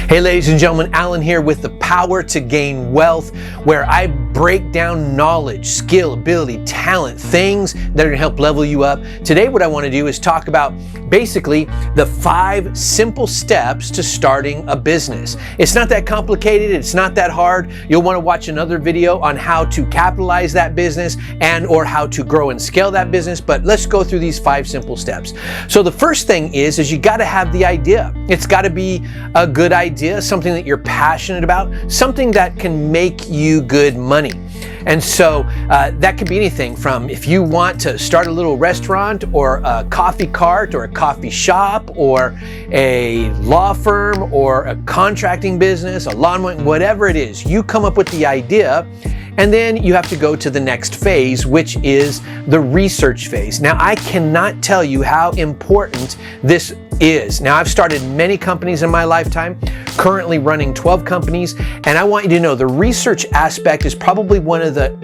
Hey ladies and gentlemen, Alan here with the Power to Gain Wealth, where I break down knowledge, skill, ability, talent, things that are gonna help level you up. Today what I wanna do is talk about basically the 5 simple steps to starting a business. It's not that complicated, it's not that hard. You'll wanna watch another video on how to capitalize that business and or how to grow and scale that business, but let's go through these 5 simple steps. So the first thing is you gotta have the idea. It's gotta be a good idea, something that you're passionate about, something that can make you good money. And so that could be anything from if you want to start a little restaurant or a coffee cart or a coffee shop or a law firm or a contracting business, a lawnmower, whatever it is, you come up with the idea. And then you have to go to the next phase, which is the research phase. Now, I cannot tell you how important this is. Now, I've started many companies in my lifetime, currently running 12 companies, and I want you to know the research aspect is probably one of the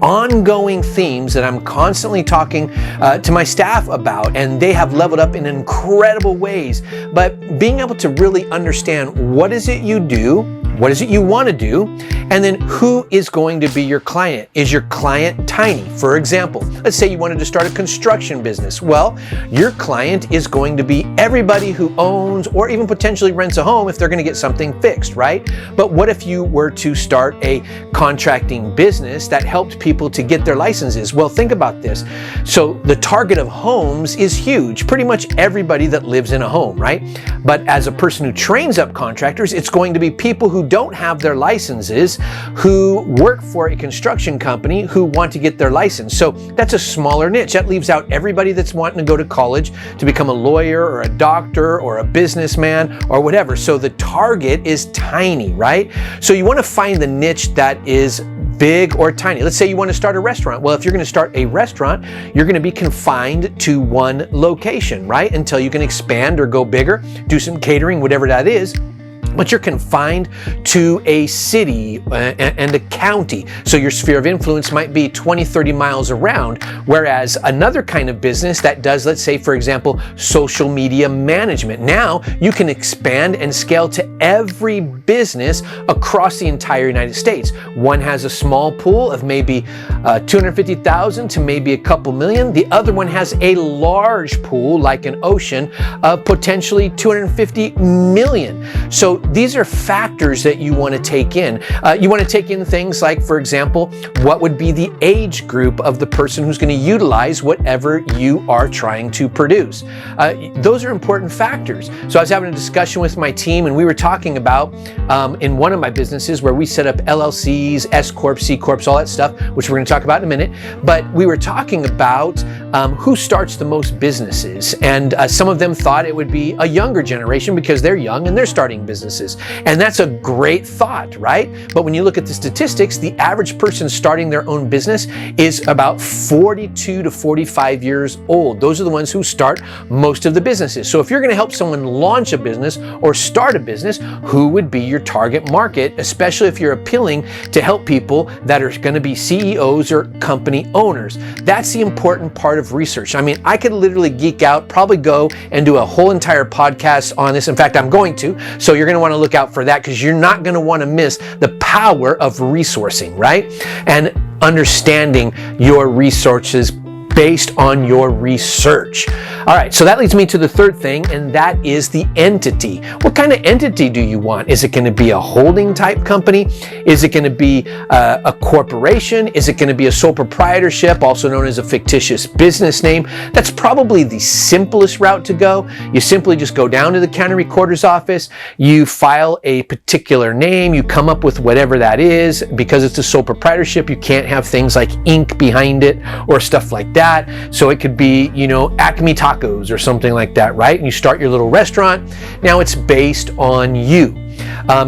ongoing themes that I'm constantly talking to my staff about, and they have leveled up in incredible ways. But being able to really understand what is it you do, what is it you want to do, and then who is going to be your client? Is your client tiny? For example, let's say you wanted to start a construction business. Well, your client is going to be everybody who owns or even potentially rents a home if they're going to get something fixed, right? But what if you were to start a contracting business that helped people to get their licenses? Well, think about this. So the target of homes is huge. Pretty much everybody that lives in a home, right? But as a person who trains up contractors, it's going to be people who don't have their licenses, who work for a construction company who want to get their license. So that's a smaller niche. That leaves out everybody that's wanting to go to college to become a lawyer or a doctor or a businessman or whatever. So the target is tiny, right? So you want to find the niche that is big or tiny. Let's say you want to start a restaurant. Well, if you're going to start a restaurant, you're going to be confined to one location, right? Until you can expand or go bigger, do some catering, whatever that is. But you're confined to a city and a county. So your sphere of influence might be 20, 30 miles around. Whereas another kind of business that does, let's say, for example, social media management. Now you can expand and scale to every business across the entire United States. One has a small pool of maybe 250,000 to maybe a couple million. The other one has a large pool, like an ocean, of potentially 250 million. So these are factors that you want to take in. You want to take in things like, for example, what would be the age group of the person who's going to utilize whatever you are trying to produce. Those are important factors. So I was having a discussion with my team, and we were talking about in one of my businesses where we set up LLCs, S Corps, C Corps, all that stuff, which we're going to talk about in a minute. But we were talking about who starts the most businesses. And some of them thought it would be a younger generation because they're young and they're starting businesses. And that's a great thought, right? But when you look at the statistics, the average person starting their own business is about 42 to 45 years old. Those are the ones who start most of the businesses. So if you're going to help someone launch a business or start a business, who would be your target market, especially if you're appealing to help people that are going to be CEOs or company owners? That's the important part of research. I mean, I could literally geek out, probably go and do a whole entire podcast on this. In fact, I'm going to. So you're going to want to look out for that because you're not going to want to miss the power of resourcing, right? And understanding your resources based on your research. All right, so that leads me to the third thing, and that is the entity. What kind of entity do you want? Is it going to be a holding type company? Is it going to be a corporation? Is it going to be a sole proprietorship, also known as a fictitious business name? That's probably the simplest route to go. You simply just go down to the county recorder's office, you file a particular name, you come up with whatever that is. Because it's a sole proprietorship, you can't have things like ink behind it or stuff like that. So it could be, Acme Tacos or something like that, right? And you start your little restaurant. Now it's based on you.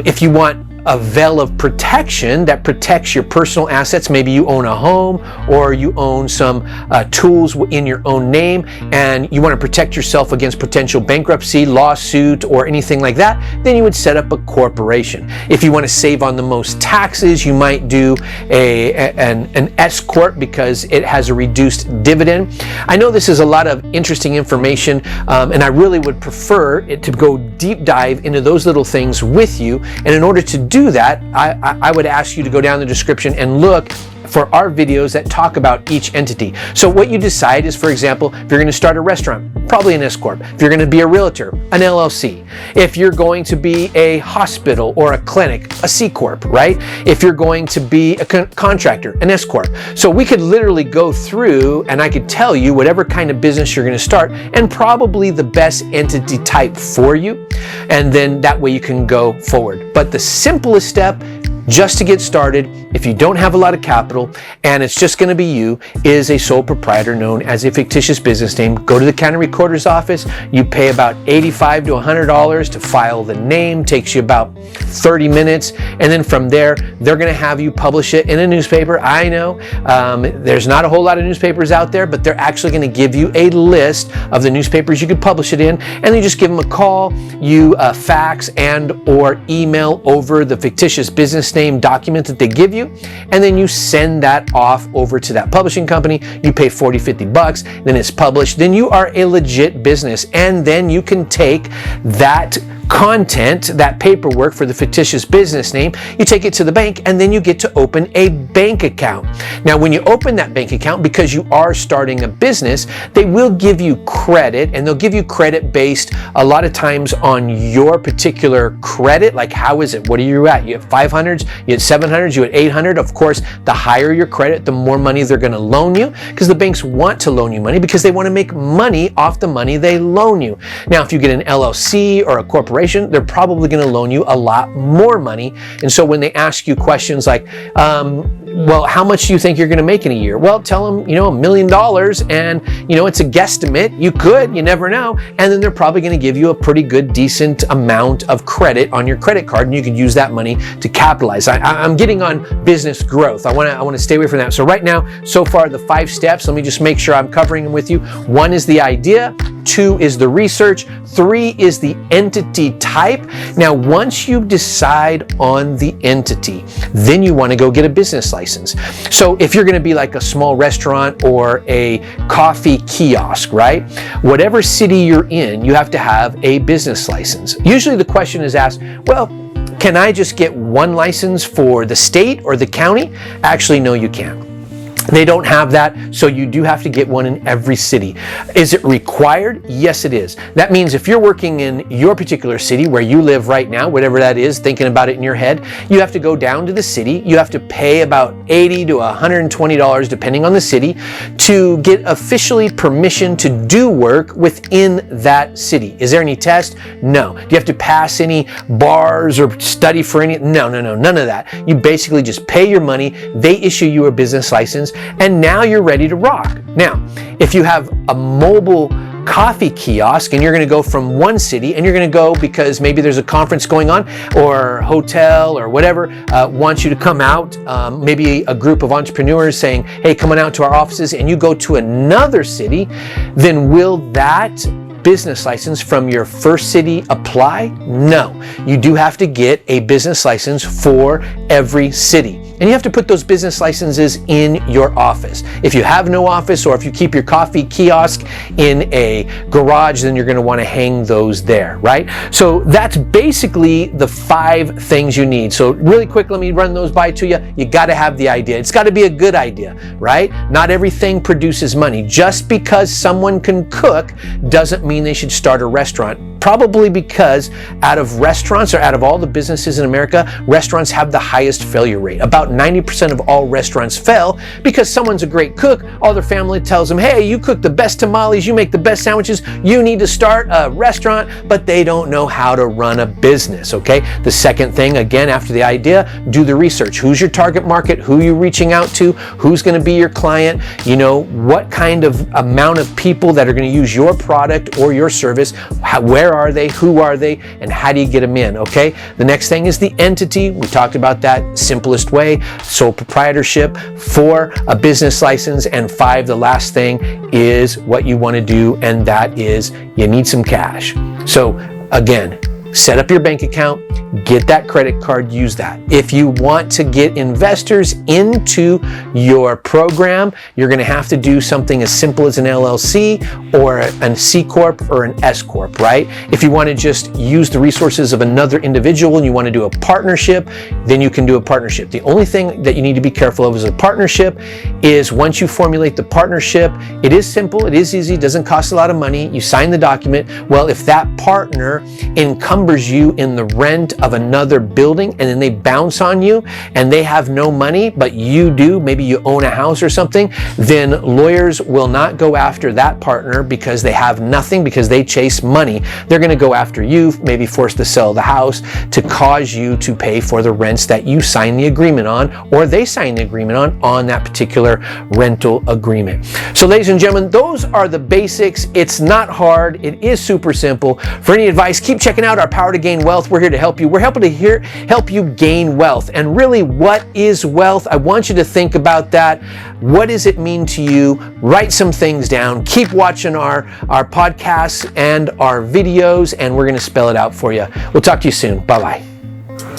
If you want a veil of protection that protects your personal assets. Maybe you own a home or you own some tools in your own name, and you want to protect yourself against potential bankruptcy, lawsuit, or anything like that, then you would set up a corporation. If you want to save on the most taxes, you might do an S Corp because it has a reduced dividend. I know this is a lot of interesting information, and I really would prefer it to go deep dive into those little things with you. And in order to do that, I would ask you to go down the description and look for our videos that talk about each entity. So what you decide is, for example, if you're going to start a restaurant, probably an S Corp. If you're going to be a realtor, an LLC. If you're going to be a hospital or a clinic, a C Corp, right? If you're going to be a contractor, an S Corp. So we could literally go through and I could tell you whatever kind of business you're going to start and probably the best entity type for you. And then that way you can go forward. But the simplest step just to get started, if you don't have a lot of capital and it's just going to be you, is a sole proprietor known as a fictitious business name. Go to the county recorder's office. You pay about $85 to $100 to file the name. Takes you about 30 minutes. And then from there, they're going to have you publish it in a newspaper. I know there's not a whole lot of newspapers out there, but they're actually going to give you a list of the newspapers you could publish it in. And you just give them a call. You fax and or email over the fictitious business name document that they give you, and then you send that off over to that publishing company. You pay $40-50, then it's published. Then you are a legit business, and then you can take that content, that paperwork for the fictitious business name, you take it to the bank, and then you get to open a bank account. Now, when you open that bank account, because you are starting a business, they will give you credit, and they'll give you credit based a lot of times on your particular credit. Like, how is it? What are you at? You have 500s, you had 700s, you had 800. Of course, the higher your credit, the more money they're going to loan you, because the banks want to loan you money because they want to make money off the money they loan you. Now, if you get an LLC or a corporation, they're probably going to loan you a lot more money. And so when they ask you questions like, well, how much do you think you're going to make in a year? Well, tell them, $1 million, and, it's a guesstimate. You could, you never know. And then they're probably going to give you a pretty good, decent amount of credit on your credit card, and you can use that money to capitalize. I'm getting on business growth. I want to stay away from that. So right now, so far, the 5 steps, let me just make sure I'm covering them with you. 1 is the idea. 2 is the research. 3 is the entity type. Now, once you decide on the entity, then you want to go get a business license. So if you're going to be like a small restaurant or a coffee kiosk, right? Whatever city you're in, you have to have a business license. Usually the question is asked, well, can I just get one license for the state or the county? Actually, no, you can't. They don't have that, so you do have to get one in every city. Is it required? Yes, it is. That means if you're working in your particular city where you live right now, whatever that is, thinking about it in your head, you have to go down to the city. You have to pay about $80 to $120, depending on the city, to get officially permission to do work within that city. Is there any test? No. Do you have to pass any bars or study for any? No, none of that. You basically just pay your money. They issue you a business license, and now you're ready to rock. Now, if you have a mobile coffee kiosk and you're going to go from one city and you're going to go because maybe there's a conference going on or hotel or whatever wants you to come out, maybe a group of entrepreneurs saying, hey, come on out to our offices, and you go to another city, then will that business license from your first city apply? No. You do have to get a business license for every city. And you have to put those business licenses in your office. If you have no office, or if you keep your coffee kiosk in a garage, then you're going to want to hang those there, right? So that's basically the 5 things you need. So really quick, let me run those by to you. You got to have the idea. It's got to be a good idea, right? Not everything produces money. Just because someone can cook doesn't mean they should start a restaurant. Probably because out of restaurants, or out of all the businesses in America, restaurants have the highest failure rate. About 90% of all restaurants fail because someone's a great cook. All their family tells them, hey, you cook the best tamales, you make the best sandwiches, you need to start a restaurant, but they don't know how to run a business, okay? The second thing, again, after the idea, do the research. Who's your target market? Who are you reaching out to? Who's going to be your client? What kind of amount of people that are going to use your product or your service? Where Where are they? Who are they? And how do you get them in? Okay. The next thing is the entity. We talked about that simplest way. Sole proprietorship. 4, a business license. And 5, the last thing is what you want to do. And that is you need some cash. So again, set up your bank account, get that credit card, use that. If you want to get investors into your program, you're going to have to do something as simple as an LLC or a C Corp or an S Corp, right? If you want to just use the resources of another individual and you want to do a partnership, then you can do a partnership. The only thing that you need to be careful of as a partnership is once you formulate the partnership, it is simple, it is easy, doesn't cost a lot of money. You sign the document. Well, if that partner encumbers you in the rent of another building and then they bounce on you and they have no money, but you do, maybe you own a house or something, then lawyers will not go after that partner because they have nothing, because they chase money. They're going to go after you, maybe force to sell the house to cause you to pay for the rents that you signed the agreement on, or they signed the agreement on that particular rental agreement. So ladies and gentlemen, those are the basics. It's not hard. It is super simple. For any advice, keep checking out our Power to Gain Wealth. We're here to help you. We're helping to help you gain wealth. And really, what is wealth? I want you to think about that. What does it mean to you? Write some things down. Keep watching our podcasts and our videos, and we're going to spell it out for you. We'll talk to you soon. Bye-bye.